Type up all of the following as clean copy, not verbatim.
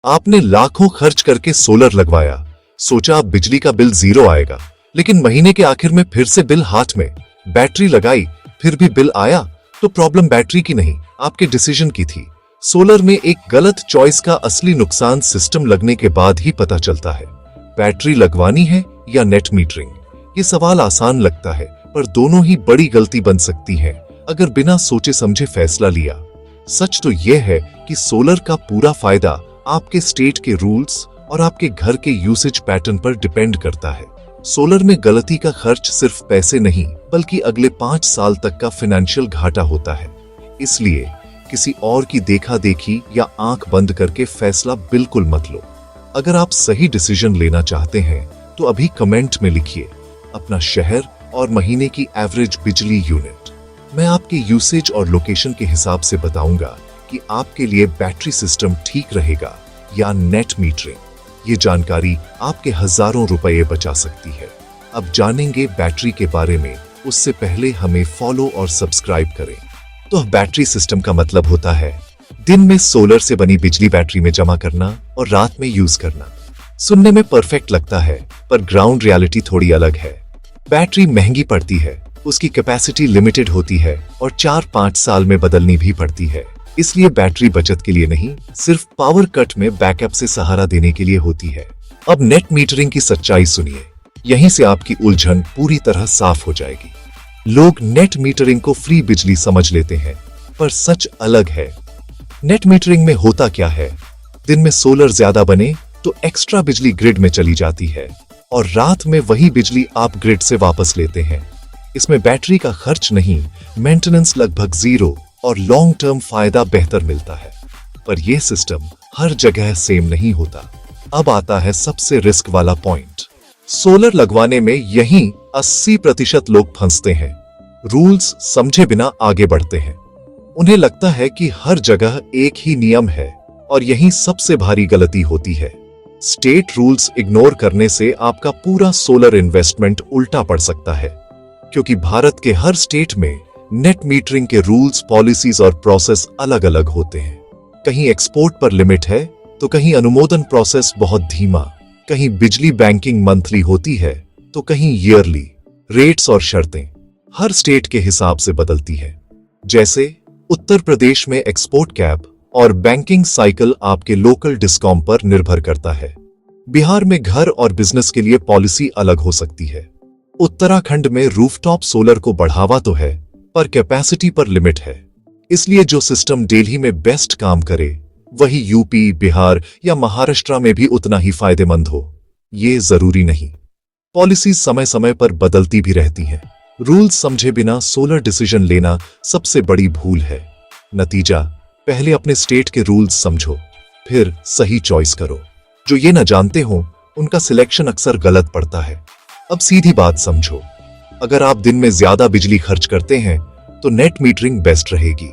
आपने लाखों खर्च करके सोलर लगवाया, सोचा अब बिजली का बिल 0 आएगा, लेकिन महीने के आखिर में फिर से बिल हाथ में। बैटरी लगाई, फिर भी बिल आया, तो प्रॉब्लम बैटरी की नहीं, आपके डिसीजन की थी। सोलर में एक गलत चॉइस का असली नुकसान सिस्टम लगने के बाद ही पता चलता है। बैटरी लगवानी है या नेट मीटरिंग? ये सवाल आसान लगता है, पर दोनों ही बड़ी गलती बन सकती है अगर बिना सोचे समझे फैसला लिया। सच तो यह है कि सोलर का पूरा फायदा आपके स्टेट के रूल्स और आपके घर के यूसेज पैटर्न पर डिपेंड करता है। सोलर में गलती का खर्च सिर्फ पैसे नहीं, बल्कि अगले 5 साल तक का फाइनेंशियल घाटा होता है। इसलिए किसी और की देखा देखी या आंख बंद करके फैसला बिल्कुल मत लो। अगर आप सही डिसीजन लेना चाहते हैं तो अभी कमेंट में लिखिए अपना शहर और महीने की एवरेज बिजली यूनिट। मैं आपके यूसेज और लोकेशन के हिसाब से बताऊंगा कि आपके लिए बैटरी सिस्टम ठीक रहेगा या नेट मीटरिंग। ये जानकारी आपके हजारों रुपए बचा सकती है। अब जानेंगे बैटरी के बारे में, उससे पहले हमें फॉलो और सब्सक्राइब करें। तो बैटरी सिस्टम का मतलब होता है दिन में सोलर से बनी बिजली बैटरी में जमा करना और रात में यूज करना। सुनने में परफेक्ट लगता है, पर ग्राउंड रियलिटी थोड़ी अलग है। बैटरी महंगी पड़ती है, उसकी कैपेसिटी लिमिटेड होती है और 4-5 साल में बदलनी भी पड़ती है। इसलिए बैटरी बचत के लिए नहीं, सिर्फ पावर कट में बैकअप से सहारा देने के लिए होती है। अब नेट मीटरिंग की सच्चाई सुनिए, यहीं से आपकी उलझन पूरी तरह साफ हो जाएगी। लोग नेट मीटरिंग को फ्री बिजली समझ लेते हैं, पर सच अलग है। नेट मीटरिंग में होता क्या है? दिन में सोलर ज्यादा बने तो एक्स्ट्रा बिजली ग्रिड में चली जाती है और रात में वही बिजली आप ग्रिड से वापस लेते हैं। इसमें बैटरी का खर्च नहीं, मेंटेनेंस लगभग 0 और लॉन्ग टर्म फायदा बेहतर मिलता है। पर यह सिस्टम हर जगह सेम नहीं होता। अब आता है सबसे रिस्क वाला पॉइंट। सोलर लगवाने में यही 80% लोग फंसते हैं। रूल्स समझे बिना आगे बढ़ते हैं। उन्हें लगता है कि हर जगह एक ही नियम है और यही सबसे भारी गलती होती है। स्टेट रूल्स इग्नोर करने से आपका पूरा सोलर इन्वेस्टमेंट उल्टा पड़ सकता है, क्योंकि भारत के हर स्टेट में नेट मीटरिंग के रूल्स, पॉलिसीज और प्रोसेस अलग अलग होते हैं। कहीं एक्सपोर्ट पर लिमिट है तो कहीं अनुमोदन प्रोसेस बहुत धीमा, कहीं बिजली बैंकिंग मंथली होती है तो कहीं ईयरली। रेट्स और शर्तें हर स्टेट के हिसाब से बदलती है। जैसे उत्तर प्रदेश में एक्सपोर्ट कैप और बैंकिंग साइकिल आपके लोकल डिस्कॉम पर निर्भर करता है। बिहार में घर और बिजनेस के लिए पॉलिसी अलग हो सकती है। उत्तराखंड में रूफटॉप सोलर को बढ़ावा तो है, पर कैपेसिटी पर लिमिट है। इसलिए जो सिस्टम दिल्ली में बेस्ट काम करे वही यूपी, बिहार या महाराष्ट्र में भी उतना ही फायदेमंद हो, ये जरूरी नहीं। पॉलिसी समय समय पर बदलती भी रहती हैं। रूल्स समझे बिना सोलर डिसीजन लेना सबसे बड़ी भूल है। नतीजा, पहले अपने स्टेट के रूल्स समझो, फिर सही चॉइस करो। जो ये न जानते हो उनका सिलेक्शन अक्सर गलत पड़ता है। अब सीधी बात समझो, अगर आप दिन में ज्यादा बिजली खर्च करते हैं तो नेट मीटरिंग बेस्ट रहेगी।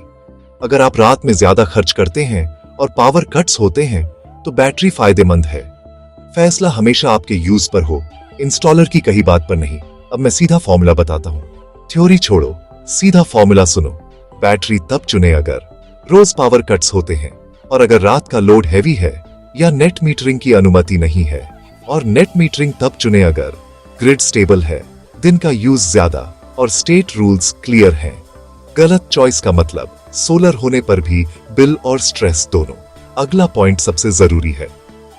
अगर आप रात में ज्यादा खर्च करते हैं और पावर कट्स होते हैं तो बैटरी फायदेमंद है। फैसला हमेशा आपके यूज पर हो, इंस्टॉलर की कही बात पर नहीं। अब मैं सीधा फॉर्मूला बताता हूं, थ्योरी छोड़ो, सीधा फॉर्मूला सुनो। बैटरी तब चुने अगर रोज पावर कट्स होते हैं और अगर रात का लोड हैवी है या नेट मीटरिंग की अनुमति नहीं है, और नेट मीटरिंग तब चुने अगर ग्रिड स्टेबल है, दिन का यूज ज्यादा और स्टेट रूल्स क्लियर हैं। गलत चॉइस का मतलब सोलर होने पर भी बिल और स्ट्रेस दोनों। अगला पॉइंट सबसे जरूरी है।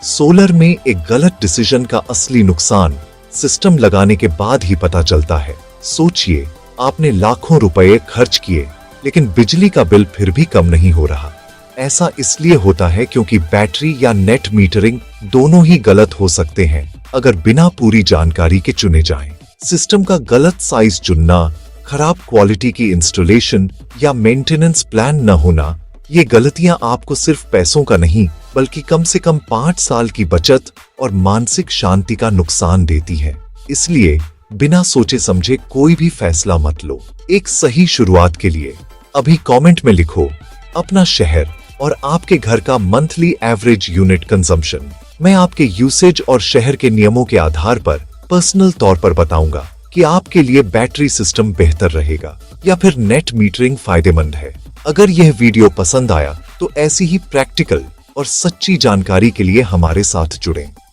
सोलर में एक गलत डिसीजन का असली नुकसान सिस्टम लगाने के बाद ही पता चलता है। सोचिए, आपने लाखों रुपए खर्च किए लेकिन बिजली का बिल फिर भी कम नहीं हो रहा। ऐसा इसलिए होता है क्योंकि बैटरी या नेट मीटरिंग दोनों ही गलत हो सकते हैं अगर बिना पूरी जानकारी के चुने जाएं। सिस्टम का गलत साइज चुनना, खराब क्वालिटी की इंस्टॉलेशन या मेंटेनेंस प्लान न होना, ये गलतियां आपको सिर्फ पैसों का नहीं बल्कि कम से कम 5 साल की बचत और मानसिक शांति का नुकसान देती है। इसलिए बिना सोचे समझे कोई भी फैसला मत लो। एक सही शुरुआत के लिए अभी कमेंट में लिखो अपना शहर और आपके घर का मंथली एवरेज यूनिट कंजम्पशन। मैं आपके यूसेज और शहर के नियमों के आधार पर पर्सनल तौर पर बताऊंगा कि आपके लिए बैटरी सिस्टम बेहतर रहेगा या फिर नेट मीटरिंग फायदेमंद है। अगर यह वीडियो पसंद आया तो ऐसी ही प्रैक्टिकल और सच्ची जानकारी के लिए हमारे साथ जुड़ें।